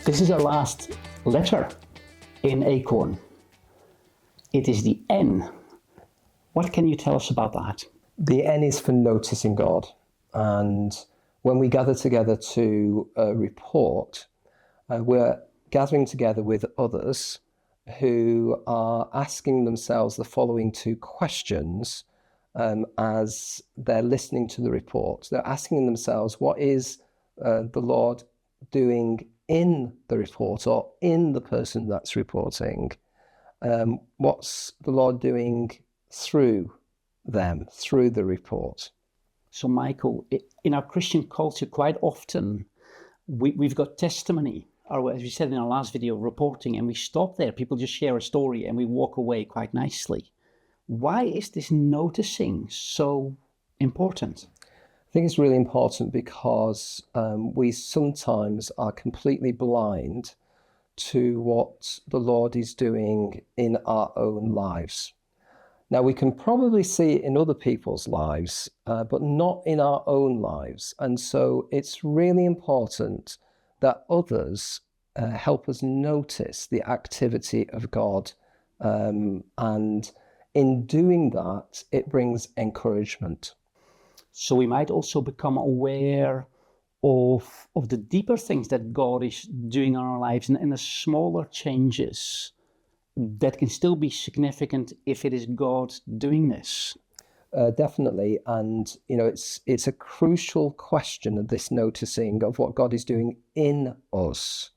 This is our last letter in Acorn. It is the N. What can you tell us about that? The N is for noticing God. And when we gather together to report, we're gathering together with others who are asking themselves the following two questions as they're listening to the report. They're asking themselves, what is the Lord doing in the report or in the person that's reporting? What's the Lord doing through them, through the report? So, Michael, in our Christian culture, quite often we've got testimony, or as we said in our last video, reporting, and we stop there. People just share a story and we walk away quite nicely. Why is this noticing so important? I think it's really important because we sometimes are completely blind to what the Lord is doing in our own lives. Now, we can probably see it in other people's lives, but not in our own lives. And so it's really important that others help us notice the activity of God. And in doing that, it brings encouragement. So we might also become aware of the deeper things that God is doing in our lives and the smaller changes that can still be significant if it is God doing this. Definitely. And, you know, it's a crucial question of this noticing of what God is doing in us,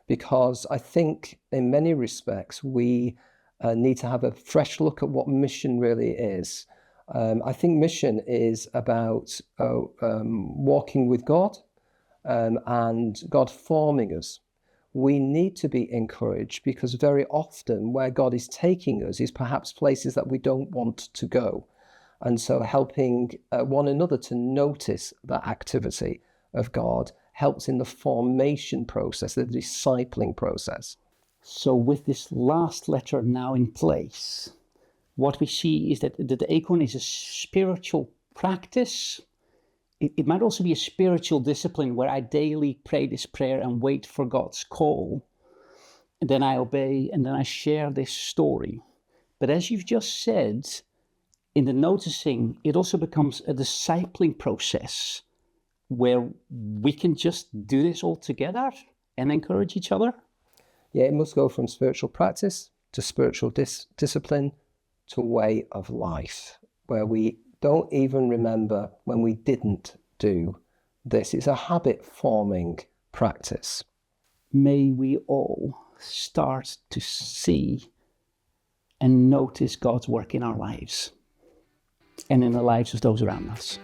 because I think in many respects we need to have a fresh look at what mission really is. I think mission is about walking with God and God forming us. We need to be encouraged because very often where God is taking us is perhaps places that we don't want to go. And so helping one another to notice that activity of God helps in the formation process, the discipling process. So with this last letter now in place, what we see is that the Acorn is a spiritual practice. It might also be a spiritual discipline where I daily pray this prayer and wait for God's call. And then I obey and then I share this story. But as you've just said, in the noticing, it also becomes a discipling process where we can just do this all together and encourage each other. Yeah, it must go from spiritual practice to spiritual discipline to way of life, where we don't even remember when we didn't do this. It's a habit-forming practice. May we all start to see and notice God's work in our lives and in the lives of those around us.